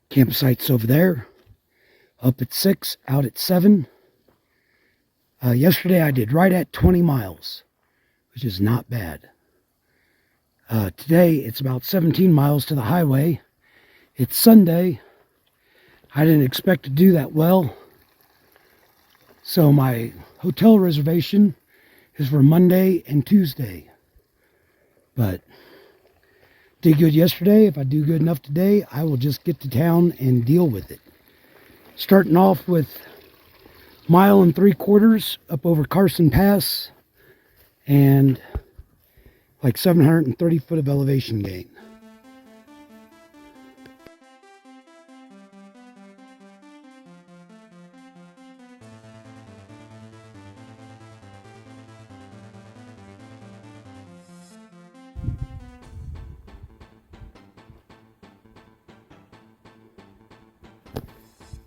Campsite's over there. Up at 6, out at 7. Yesterday I did right at 20 miles, which is not bad. Today it's about 17 miles to the highway. It's Sunday. I didn't expect to do that well. So my hotel reservation is for Monday and Tuesday. But did good yesterday. If I do good enough today, I will just get to town and deal with it. Starting off with 1 3/4 miles up over Carson Pass and like 730 foot of elevation gain.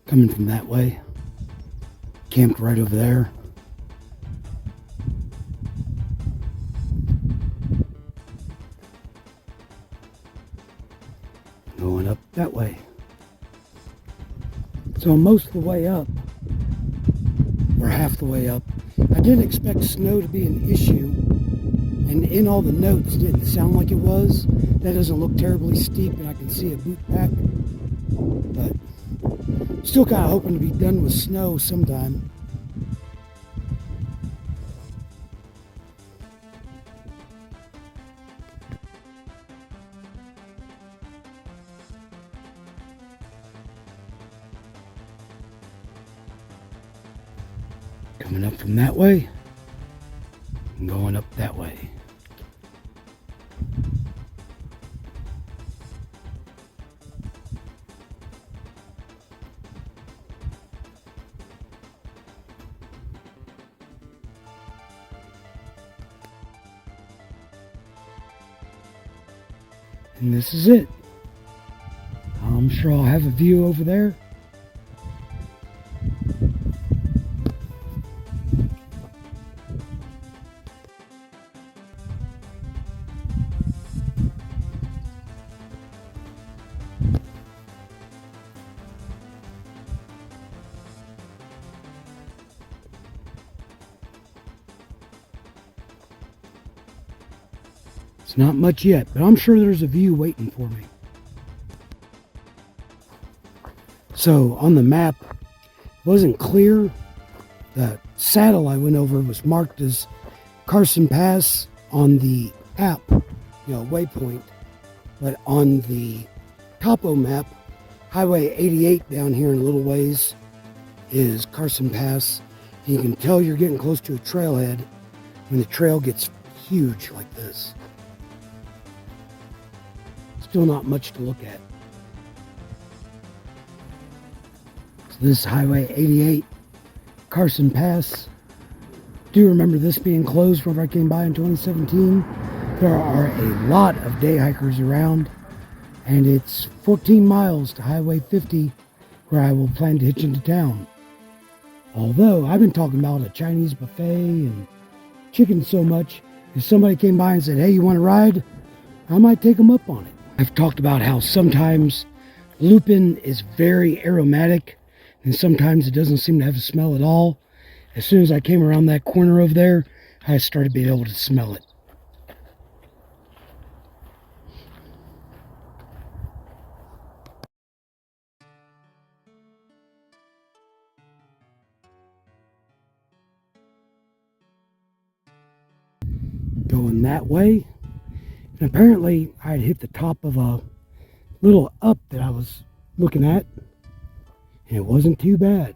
Coming from that way, camped right over there. Going up that way. So most of the way up, or half the way up, I didn't expect snow to be an issue, and in all the notes it didn't sound like it was. That doesn't look terribly steep, and I can see a boot pack, but still kind of hoping to be done with snow sometime. Coming up from that way and going up that way. And this is it. I'm sure I'll have a view over there. It's not much yet, but I'm sure there's a view waiting for me. So on the map, it wasn't clear. The saddle I went over was marked as Carson Pass on the app, waypoint. But on the topo map, Highway 88 down here in a little ways is Carson Pass. And you can tell you're getting close to a trailhead when the trail gets huge like this. Still not much to look at. So this is Highway 88, Carson Pass. Do remember this being closed whenever I came by in 2017. There are a lot of day hikers around, and it's 14 miles to Highway 50 where I will plan to hitch into town. Although I've been talking about a Chinese buffet and chicken so much, if somebody came by and said, hey, you want to ride? I might take them up on it. I've talked about how sometimes lupin is very aromatic and sometimes it doesn't seem to have a smell at all. As soon as I came around that corner over there, I started being able to smell it. Going that way. And apparently I had hit the top of a little up that I was looking at, and it wasn't too bad.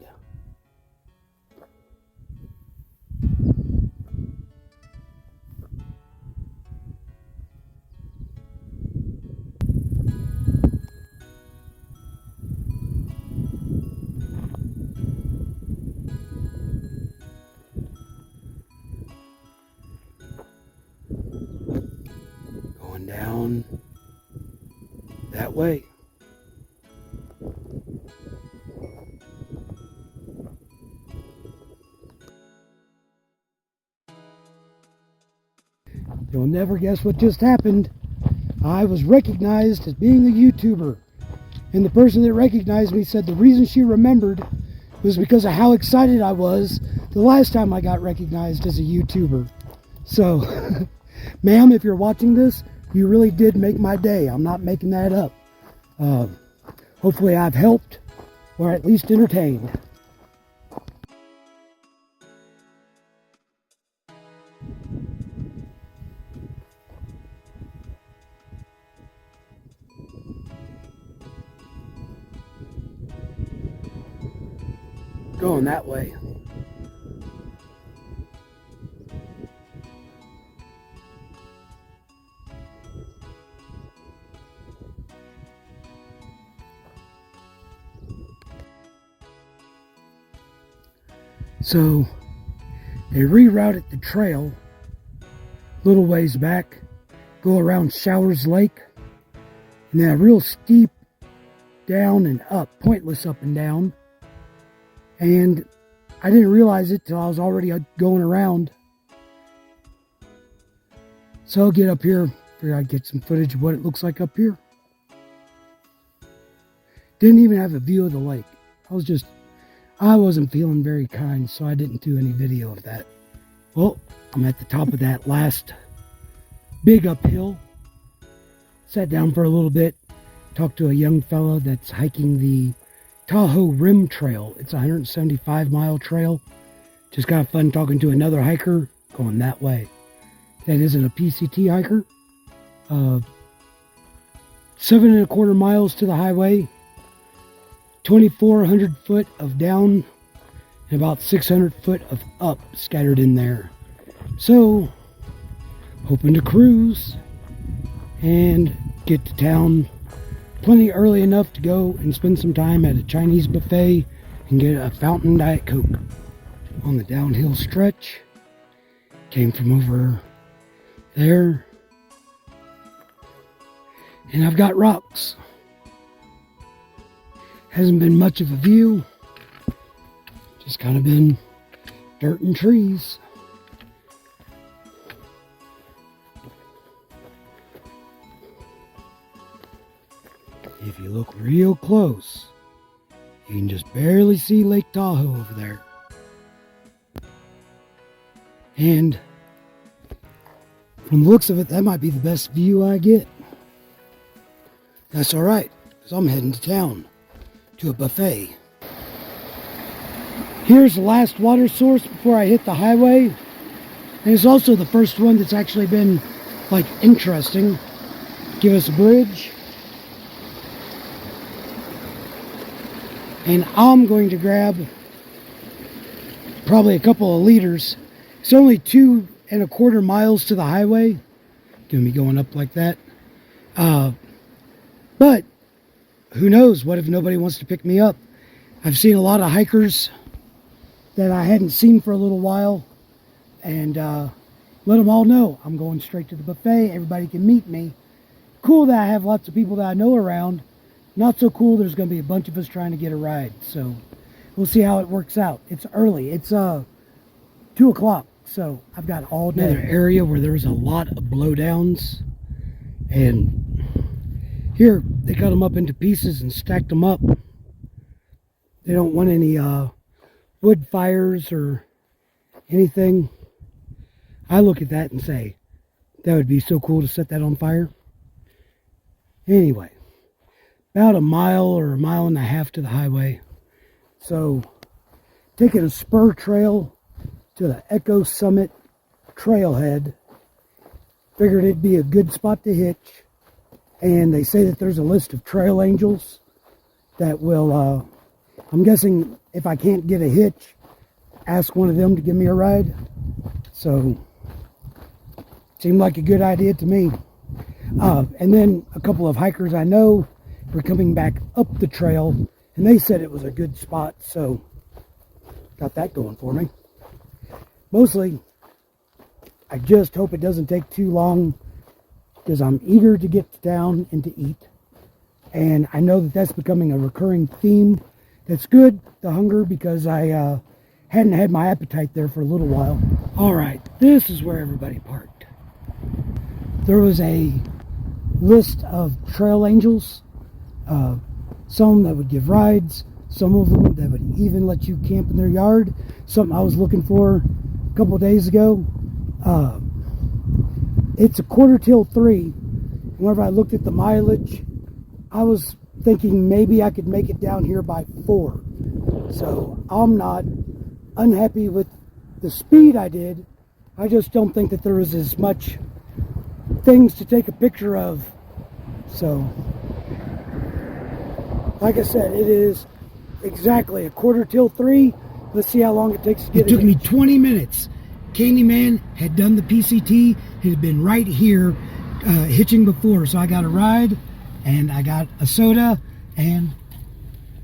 Going down that way. You'll never guess what just happened. I was recognized as being a YouTuber. And the person that recognized me said the reason she remembered was because of how excited I was the last time I got recognized as a YouTuber. So, ma'am, if you're watching this, you really did make my day. I'm not making that up. Hopefully I've helped, or at least entertained. Going that way. So they rerouted the trail a little ways back, go around Showers Lake, and then a real steep down and up, pointless up and down. And I didn't realize it till I was already going around. So I'll get up here, figure I'd get some footage of what it looks like up here. Didn't even have a view of the lake. I wasn't feeling very kind, so I didn't do any video of that. Well, I'm at the top of that last big uphill. Sat down for a little bit, talked to a young fella that's hiking the Tahoe Rim Trail. It's a 175-mile trail. Just got fun talking to another hiker going that way. That isn't a PCT hiker. 7.25 miles to the highway. 2,400 foot of down and about 600 foot of up scattered in there. So, hoping to cruise and get to town plenty early enough to go and spend some time at a Chinese buffet and get a fountain Diet Coke. On the downhill stretch, came from over there, and I've got rocks. Hasn't been much of a view, just kind of been dirt and trees. If you look real close, you can just barely see Lake Tahoe over there. And from the looks of it, that might be the best view I get. That's alright, because I'm heading to town. To a buffet. Here's the last water source before I hit the highway, and it's also the first one that's actually been like interesting. Give us a bridge, and I'm going to grab probably a couple of liters. It's only 2.25 miles to the highway. Gonna be going up like that, but who knows? What if nobody wants to pick me up? I've seen a lot of hikers that I hadn't seen for a little while, and let them all know I'm going straight to the buffet. Everybody can meet me. Cool that I have lots of people that I know around. Not so cool there's going to be a bunch of us trying to get a ride. So we'll see how it works out. It's early. It's 2 o'clock, so I've got all day. Another area where there's a lot of blowdowns, and here, they cut them up into pieces and stacked them up. They don't want any wood fires or anything. I look at that and say, that would be so cool to set that on fire. Anyway, about a mile or a mile and a half to the highway. So, taking a spur trail to the Echo Summit trailhead. Figured it'd be a good spot to hitch. And they say that there's a list of trail angels that will, I'm guessing if I can't get a hitch, ask one of them to give me a ride. So, seemed like a good idea to me. And then a couple of hikers I know were coming back up the trail, and they said it was a good spot, so got that going for me. Mostly, I just hope it doesn't take too long, because I'm eager to get to town and to eat. And I know that that's becoming a recurring theme. That's good, the hunger, because I hadn't had my appetite there for a little while. Alright, this is where everybody parked. There was a list of trail angels, some that would give rides, some of them that would even let you camp in their yard. Something I was looking for a couple of days ago. It's a quarter till 3. Whenever I looked at the mileage, I was thinking maybe I could make it down here by 4. So I'm not unhappy with the speed I did. I just don't think that there was as much things to take a picture of. So, like I said, it is exactly a quarter till 3. Let's see how long it takes to get it. It took me 20 minutes. Candyman had done the PCT. He had been right here hitching before. So I got a ride and I got a soda. And do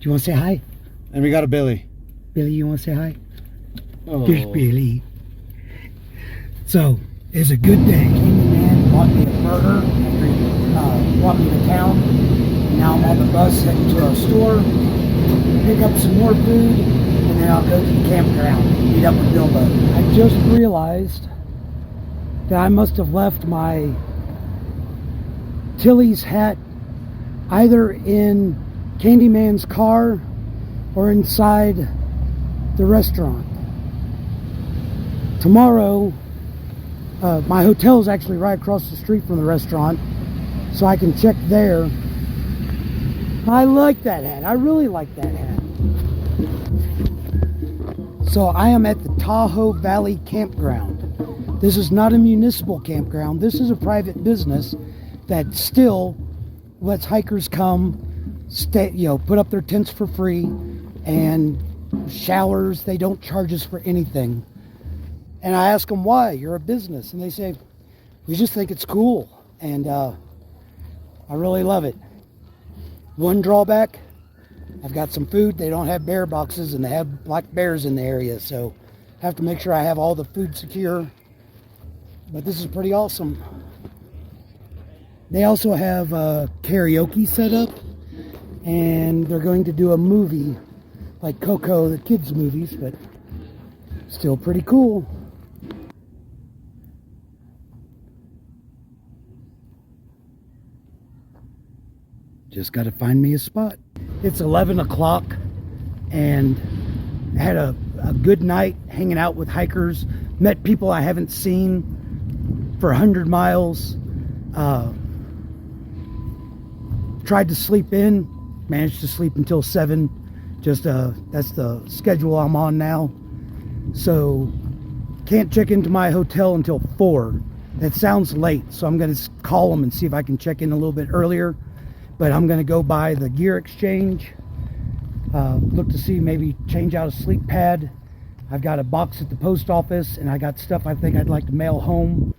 you want to say hi? And we got a Billy. Billy, you want to say hi? Oh. There's Billy. So, it's a good day. Candyman bought me a burger after brought me to town. And now I'm on the bus heading to our store, pick up some more food, and then I'll go to the campground, meet up with NoBo. I just realized that I must have left my Tilly's hat either in Candyman's car or inside the restaurant. Tomorrow, my hotel is actually right across the street from the restaurant, so I can check there. I like that hat. I really like that hat. So I am at the Tahoe Valley Campground. This is not a municipal campground. This is a private business that still lets hikers come, stay, put up their tents for free, and showers. They don't charge us for anything. And I ask them why. You're a business, and they say we just think it's cool, and I really love it. One drawback: I've got some food. They don't have bear boxes, and they have black bears in the area, so I have to make sure I have all the food secure. But this is pretty awesome. They also have karaoke set up, and they're going to do a movie like Coco, the kids' movies, but still pretty cool. Just got to find me a spot. It's 11 o'clock, and I had a good night hanging out with hikers. Met people I haven't seen for 100 miles. Tried to sleep in. Managed to sleep until 7. Just that's the schedule I'm on now. So can't check into my hotel until 4. That sounds late, so I'm going to call them and see if I can check in a little bit earlier. But I'm going to go by the gear exchange, look to see, maybe change out a sleep pad. I've got a box at the post office, and I got stuff I think I'd like to mail home,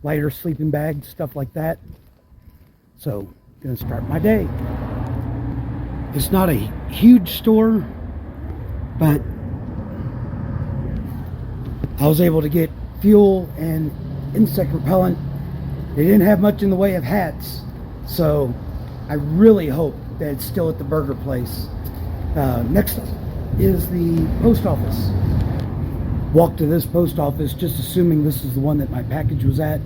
lighter sleeping bags, stuff like that. So, going to start my day. It's not a huge store, but I was able to get fuel and insect repellent. They didn't have much in the way of hats. So I really hope that it's still at the burger place. Next is the post office. Walked to this post office just assuming this is the one that my package was at.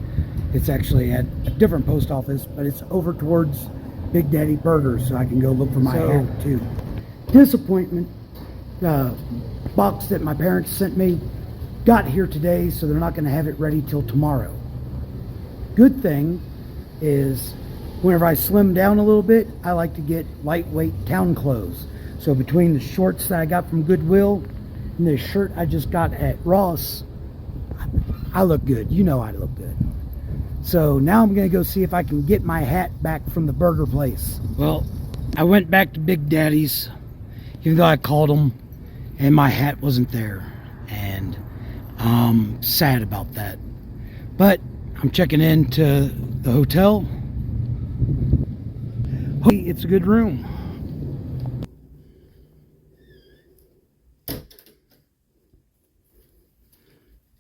It's actually at a different post office, but it's over towards Big Daddy Burgers, so I can go look for my hat too. Disappointment. Box that my parents sent me got here today, so they're not going to have it ready till tomorrow. Good thing is, whenever I slim down a little bit, I like to get lightweight town clothes. So between the shorts that I got from Goodwill and the shirt I just got at Ross, I look good. You know I look good. So now I'm going to go see if I can get my hat back from the burger place. Well, I went back to Big Daddy's, even though I called them, and my hat wasn't there. And I'm sad about that. But I'm checking into the hotel. It's a good room.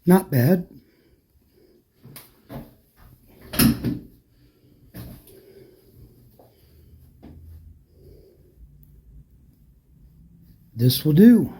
Not bad. This will do.